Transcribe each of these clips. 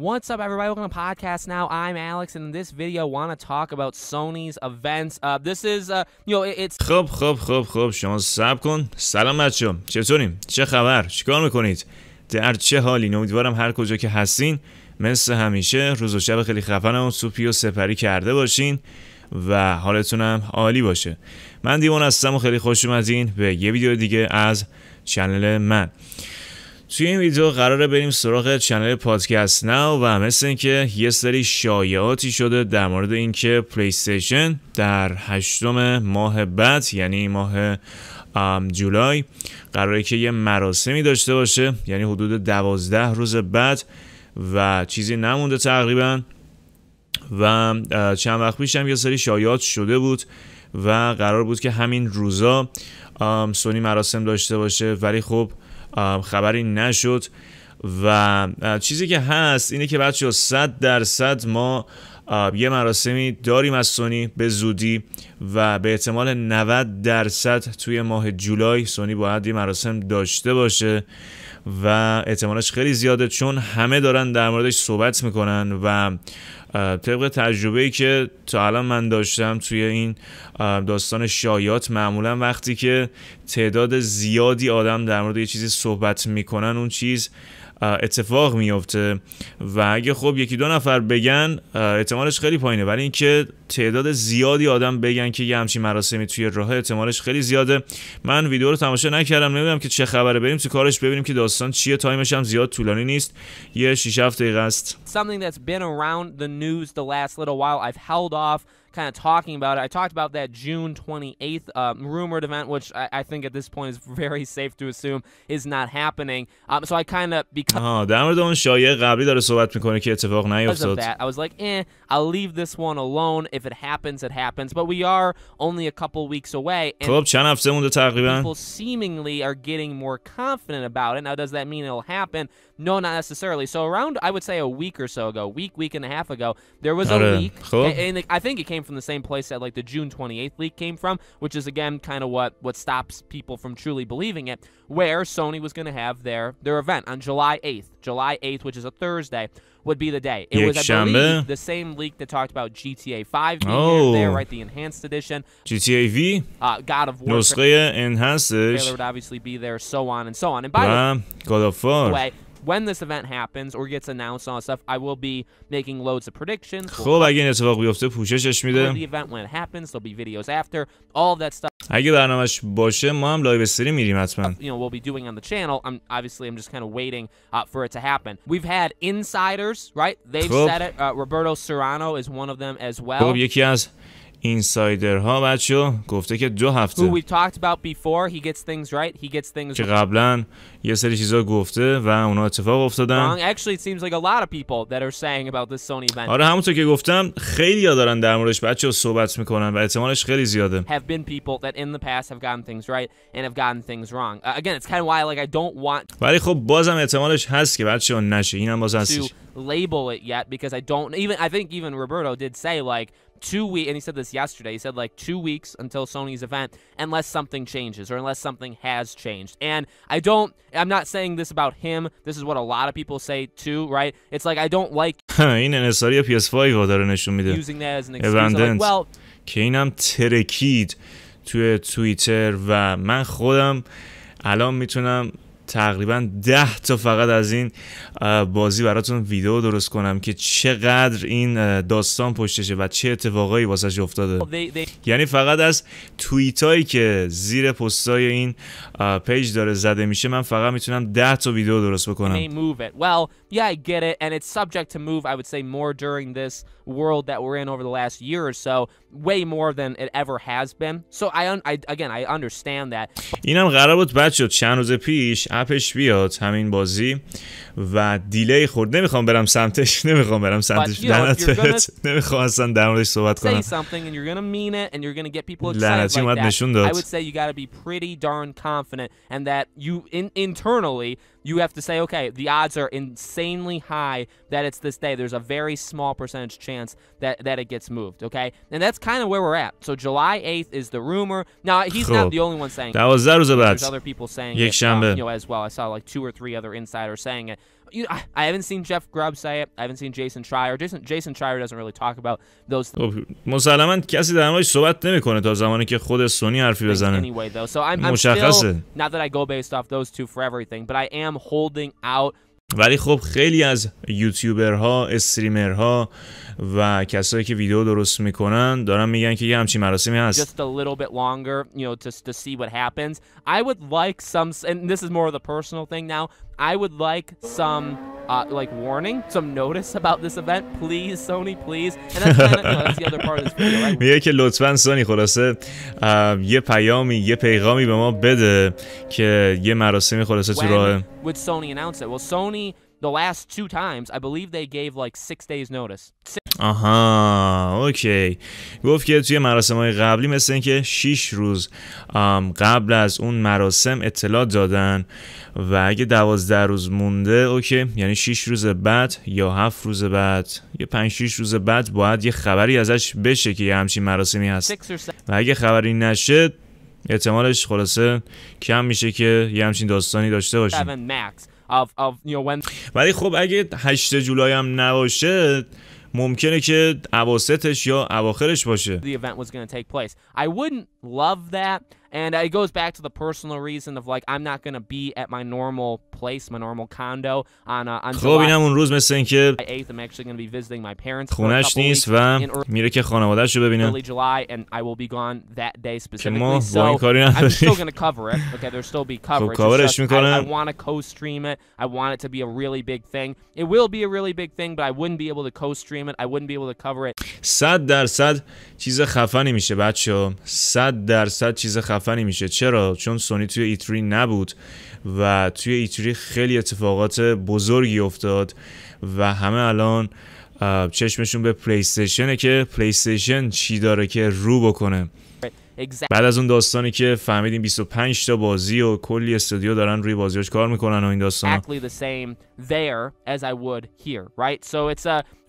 What's up, everybody? Welcome to the podcast now. I'm Alex, and in this video, I want to talk about Sony's events. This is, it's... خب شما صبر کن. سلام بچه‌ها، چطورین؟ چه خبر؟ چیکار میکنید؟ در چه حالین؟ امیدوارم هر کجا که هستین مثل همیشه روز و شب خیلی خفن و سوپی و سپری کرده باشین و حالتون هم عالی باشه. من دیوان هستم و خیلی خوش اومدین به یه ویدیو دیگه از چنل من. توی این ویدیو قراره بریم سراغ چنل پادکست ناو و مثل اینکه یه سری شایعاتی شده در مورد اینکه پلی استیشن در 8 ماه بعد، یعنی ماه جولای، قراره که یه مراسمی داشته باشه، یعنی حدود 12 روز بعد و چیزی نمونده تقریبا. و چند وقت پیش هم یه سری شایعات شده بود و قرار بود که همین روزا سونی مراسم داشته باشه، ولی خب خبری نشد. و چیزی که هست اینه که بچه‌ها 100% ما یه مراسمی داریم از سونی به زودی و به احتمال 90% توی ماه جولای سونی باید یه مراسم داشته باشه و احتمالش خیلی زیاده، چون همه دارن در موردش صحبت میکنن و طبق تجربه‌ای که تا الان من داشتم توی این داستان شایعات، معمولا وقتی که تعداد زیادی آدم در مورد یه چیزی صحبت میکنن اون چیز اتفاق میفته و اگه خب یکی دو نفر بگن احتمالش خیلی پایینه، ولی اینکه تعداد زیادی آدم بگن که یه همچین مراسمی توی راه احتمالش خیلی زیاده. من ویدئو رو تماشا نکردم، نمیدونم که چه خبره، بریم تو کارش ببینیم که داستان چیه. تایمش هم زیاد طولانی نیست، یه 6-7 دقیقه است. Something that's been around the news the last little while. I've held off kind of talking about it. I talked about that June 28th rumored event, which I think at this point is very safe to assume is not happening. So I kind of, because در مورد اون شایعه قبلی داره صحبت میکنه که اتفاق نیفتاد. I was like, I'll leave this one alone. If it happens, it happens. But we are only a couple weeks away. And خب چند هفته مونده تقریبا. People seemingly are getting more confident about it. Now, does that mean it'll happen? No, not necessarily. So around, I would say a week or so ago, week and a half ago, there was a leak. And I think it came from the same place that like the June 28th leak came from, which is again kind of what stops people from truly believing it, where Sony was going to have their event on July 8th, which is a Thursday, would be the day. It was, I believe, the same leak that talked about GTA 5 being there, right? The enhanced edition. GTA V? God of War. نسخه enhanced trailer would obviously be there, so on and so on. And by God of War. the way, when this event happens or gets announced and all that stuff, I will be making loads of predictions. خب اگه این اتفاق بیفته پوششش میده. The event when it happens, there'll be videos after, all that stuff. اگه برنامه‌اش باشه ما هم لایو استریم میریم حتما. We'll be doing on the channel. I'm just kind of waiting for it to happen. We've had insiders, right? They've said it. Roberto Serrano is one of them as well. خب یکی از اینسایدرها بچه‌ها گفته که 2 هفته who we've talked about before, he gets things right, he gets things که قبلا یه سری چیزا گفته و اونا اتفاق افتادن. Actually, it seems like a lot of people that are saying about this Sony event. آره همونطور که گفتم خیلی‌ها دارن در موردش بچه‌ها صحبت میکنن و احتمالش خیلی زیاده. Have been people that in the past have gotten things right and have gotten things wrong. Again, it's kind of why like I don't want ولی خب بازم احتمالش هست که بچه‌ها نشه. اینم باز هستش. label it yet because I don't even, I think even Roberto did say like 2 weeks, and he said this yesterday, he said like 2 weeks until Sony's event unless something changes or unless something has changed. And I'm not saying this about him, this is what a lot of people say too, right? It's like I don't like این انحصاری PS5 رو داره نشون میده. using that as an excuse. Like, well, که اینم ترکید توی توییتر و من خودم الان میتونم تقریبا 10 تا فقط از این بازی براتون ویدیو درست کنم که چقدر این داستان پشتشه و چه اتفاقایی واسش افتاده. یعنی فقط از توییتایی که زیر پستای این پیج داره زده میشه من فقط میتونم 10 تا ویدیو درست بکنم. Well, yeah, I get it, and it's subject to move, I would say, more during this world that we're in over the last year or so, way more than it ever has been. So I understand that. اینم قرار بود بچه‌ها چند روز پیش اپش بیاد همین بازی و دیلی خورد. نمیخوام برم سمتش نمیخوام اصلا در موردش صحبت کنم. لعنتی اومد نشون داد. I would say you got to be pretty darn confident and that you internally you have to say, okay, the odds are insanely high that it's this day. There's a very small percentage chance that it gets moved, okay? And that's kind of where we're at. So July 8th is the rumor. Now he's not the only one saying it. 12 روز بعد. There's other people saying یک it, شنبه. you know, as well. I saw like 2 or 3 other insiders saying it. You know, I haven't seen Jeff Grubb say it. I haven't seen Jason Schreier. Jason Schreier doesn't really talk about those مسلماً کسی در موردش صحبت نمیکنه تا زمانی که خود سونی حرفی بزنه. anyway though. So I'm still, not that I go based off those two for everything, but I am holding out. ولی خب خیلی از یوتیوبرها، استریمرها و کسایی که ویدیو درست میکنن دارن میگن که یه همچین مراسمی هست. Just a little bit longer, you know, to see what happens. I would like some, and this is more of the personal thing now. I would like some like warning, some notice about this event, please, Sony, please. And that's kind of, you know, that's the other part of this video, right? میگه که لطفاً سونی خلاصه یه پیامی، یه پیغامی به ما بده که یه مراسمی خلاصه تو راه. Would Sony announce it? Well, Sony, the last 2 times, I believe they gave like 6 days notice. آها، اوکی. گفت که توی مراسم‌های قبلی مثل این که 6 روز قبل از اون مراسم اطلاع دادن و اگه 12 روز مونده، اوکی، یعنی 6 روز بعد یا 7 روز بعد یا 5-6 روز بعد باید یه خبری ازش بشه که یه همچین مراسمی هست. و اگه خبری نشه احتمالش خلاصه کم میشه که یه همچین داستانی داشته باشیم. ولی خب اگه 8 جولای هم نباشه ممکنه که اواسطش یا اواخرش باشه. The event was going to take place. I wouldn't love that. And it goes back to the personal reason of like I'm not going to be at my normal place, my normal condo on خب اینم اون روز مثل این که I'm actually going to be visiting my parents خونش نیست و میره که خانواده‌اش رو ببینه. Early July and I will be gone that day ما specifically. با این کاری نداریم. I'm still going to cover it. Okay, there'll still be coverage. کاورش میکنه. I want to co-stream it. I want it to be a really big thing. It will be a really big thing, but I wouldn't be able to co-stream it. I wouldn't be able to cover it. 100% چیز خفنی میشه بچه‌ها. 100% چیز خفنی میشه. چرا؟ چون سونی توی ایتری نبود و توی ایتری خیلی اتفاقات بزرگی افتاد و همه الان چشمشون به پلی استیشنه که پلی استیشن چی داره که رو بکنه. بعد از اون داستانی که فهمیدیم 25 تا بازی و کلی استودیو دارن روی بازیاش کار میکنن و این داستانا. Exactly the same there as I would here, right? So it's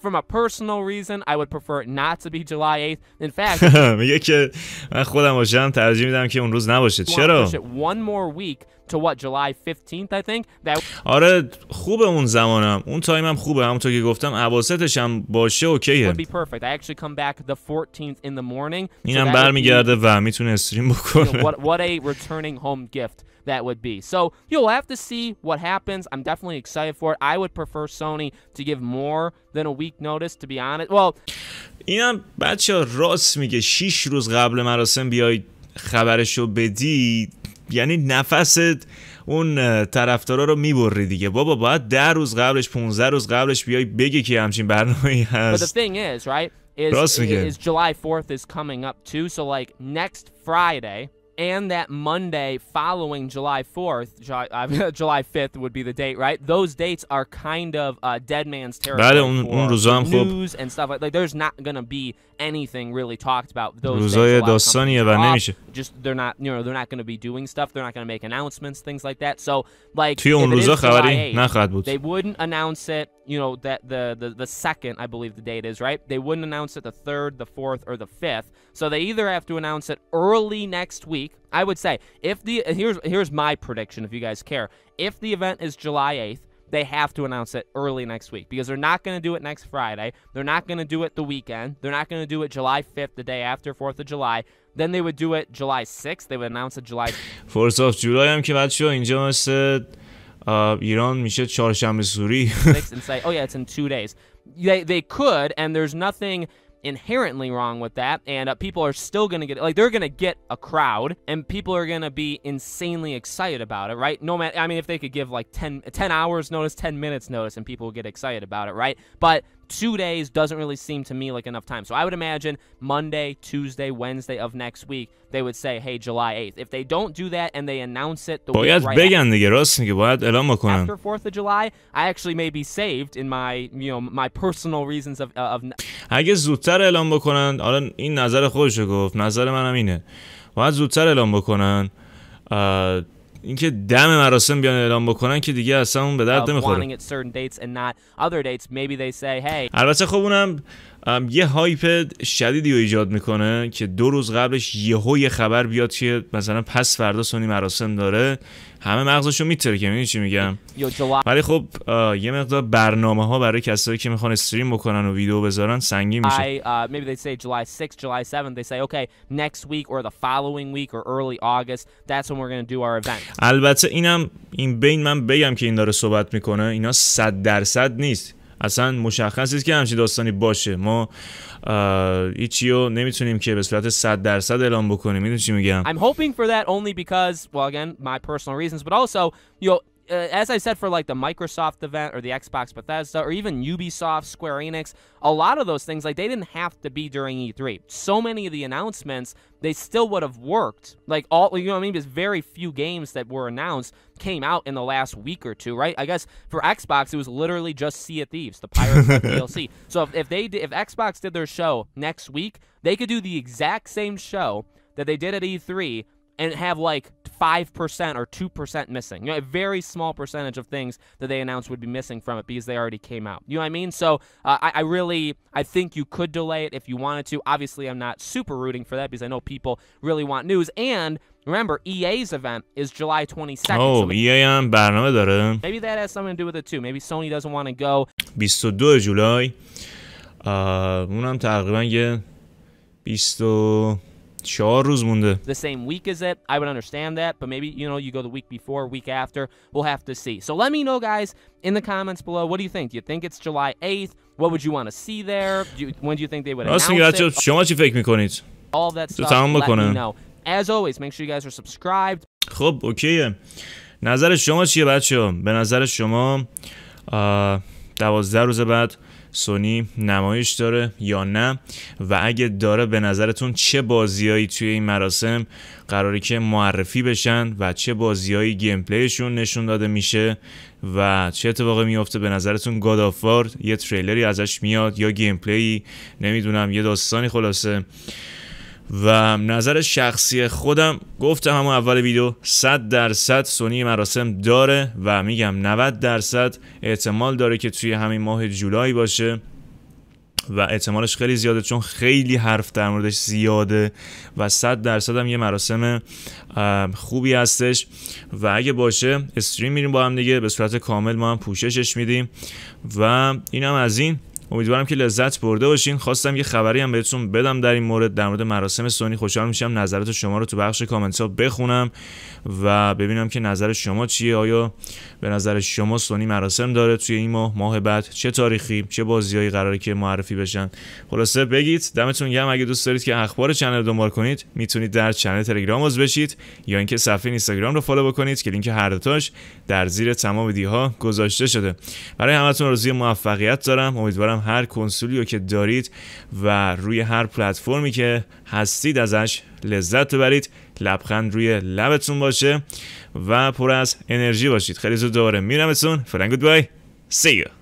from a personal reason, I would prefer it not to be July 8th. In fact, میگه که من خودم باشم ترجیح میدم که اون روز نباشه. چرا؟ One more week to what, July 15th, I think. آره خوبه اون زمانم، اون تایمم خوبه، همونطور که گفتم اواسطش هم باشه اوکیه. Would be perfect. I actually come back the 14th in the morning. اینم برمیگرده و میتونه استریم بکنه. What a returning home gift that would be. So you'll have to see what happens. I'm definitely excited for it. I would prefer Sony to give more than a week notice, to be honest. Well, اینم بچه راست میگه 6 روز قبل مراسم بیای خبرشو بدی، یعنی نفست اون طرفدارا رو میبری دیگه. بابا باید 10 روز قبلش 15 روز قبلش بیای بگی که همچین برنامه‌ای هست. But the thing is, right, is July 4th is coming up too. So like next Friday and that Monday following July 4th, July 5th would be the date, right? Those dates are kind of dead man's territory for news and stuff like there's not going to be anything really talked about those روزای داستانیه و نمیشه. Just they're not, you know, they're not going to be doing stuff. They're not going to make announcements, things like that. So like توی اون روزا خبری نخواهد بود. They wouldn't announce it, you know, that the second, I believe the date is, right? They wouldn't announce it the 3rd, the 4th or the 5th. So they either have to announce it early next week. I would say if here's my prediction if you guys care. If the event is July 8th, they have to announce it early next week because they're not going to do it next Friday. They're not going to do it the weekend. They're not going to do it July 5th, the day after 4th of July. Then they would do it July 6th. They would announce it July 4th of July هم که بچه‌ها اینجا مثل ایران میشه چهارشنبه سوری. And say, oh yeah, it's in 2 days. They could, and there's nothing inherently wrong with that, and people are still going to get, like, they're going to get a crowd and people are going to be insanely excited about it, right? No matter, I mean, if they could give like 10 hours notice, 10 minutes notice, and people will get excited about it, right? But 2 days doesn't really seem to me like enough time. So I would imagine Monday, Tuesday, Wednesday of next week they would say, hey, July 8th. If they don't do that and they announce it the week right بگن دیگه، راست میگه، باید اعلام بکنن. After 4th of July, I actually may be saved in my, you know, my personal reasons of اگه زودتر اعلام بکنن، حالا این نظر خودشو گفت، نظر منم اینه، باید زودتر اعلام بکنن. اینکه دم مراسم بیان اعلام بکنن که دیگه اصلا اون به درد نمیخوره. Wanting at certain dates and not other dates, maybe they say, hey. البته خب اونم یه هایپ شدیدی رو ایجاد میکنه که 2 روز قبلش یه خبر بیاد که مثلا پس فردا سونی مراسم داره، همه مغزشو میترکه. میدونی چی میگم؟ ولی خب یه مقدار برنامه‌ها برای کسایی که میخوان استریم بکنن و ویدیو بذارن سنگین میشه. Maybe they say July 6th, July 7th. They say okay, next week or the following week or early August. That's when we're going to do our event. البته این بین من بگم که این داره صحبت میکنه، اینا 100% نیست. اصلا مشخص نیست که همچین داستانی باشه. ما هیچیو نمیتونیم که به صورت 100% اعلام بکنیم. میدونی چی میگم؟ I'm hoping for that only because, well, again, my personal reasons, but also, you know, as I said, for like the Microsoft event or the Xbox Bethesda or even Ubisoft, Square Enix, a lot of those things, like, they didn't have to be during E3. So many of the announcements, they still would have worked. Like, all, you know what I mean? There's very few games that were announced came out in the last week or two, right? I guess for Xbox, it was literally just Sea of Thieves, the Pirates DLC. So if Xbox did their show next week, they could do the exact same show that they did at E3 and have like 5% or 2% missing. You know, a very small percentage of things that they announced would be missing from it because they already came out. You know what I mean? So I think you could delay it if you wanted to. Obviously, I'm not super rooting for that because I know people really want news. And remember, EA's event is July 22nd. Oh, so EA هم برنامه داره. Maybe that has something to do with it too. Maybe Sony doesn't want to go. 22 جولای. اونم تقریبا یه 24 روز مونده. The same week as it, I would understand that, but maybe, you know, you go the week before, week after, we'll have to see. So let me know, guys, in the comments below, what do you think? Do you think it's July 8th? What would you want to see there? When do you think they would announce it? شما چی فکر میکنید؟ All that stuff, let me know. As always, make sure you guys are subscribed. خب اوکیه. نظر شما چیه بچه‌ها؟ به نظر شما 12 روز بعد سونی نمایش داره یا نه؟ و اگه داره به نظرتون چه بازیایی توی این مراسم قراره که معرفی بشن و چه بازیایی گیم پلیشون نشون داده میشه و چه اتفاقی میفته؟ به نظرتون گاد آف وار یه تریلری ازش میاد یا گیم پلی، نمیدونم، یه داستانی خلاصه. و نظر شخصی خودم گفتم همون اول ویدیو 100% سونی مراسم داره و میگم 90% احتمال داره که توی همین ماه جولای باشه و احتمالش خیلی زیاده چون خیلی حرف در موردش زیاده و 100% هم یه مراسم خوبی هستش و اگه باشه استریم میریم با هم دیگه به صورت کامل، ما هم پوششش میدیم و اینم از این. امیدوارم که لذت برده باشین. خواستم یه خبری هم بهتون بدم در این مورد، در مورد مراسم سونی. خوشحال میشم نظرات شما رو تو بخش کامنت ها بخونم و ببینم که نظر شما چیه. آیا به نظر شما سونی مراسم داره توی این ماه بعد؟ چه تاریخی، چه بازیایی قراره که معرفی بشن؟ خلاصه بگید. دمتون گرم. اگه دوست دارید که اخبار چنل دنبال کنید میتونید در چنل تلگرام عضو بشید یا اینکه صفحه اینستاگرام رو فالو بکنید که لینک هر دوتاش در زیر تمام ویدیوها گذاشته شده. برای همتون آرزوی موفقیت دارم. امیدوارم هر کنسولی رو که دارید و روی هر پلتفرمی که هستید ازش لذت ببرید، لبخند روی لبتون باشه و پر از انرژی باشید. خیلی زود دوباره میرمتون. فرنگ گودبای. See you.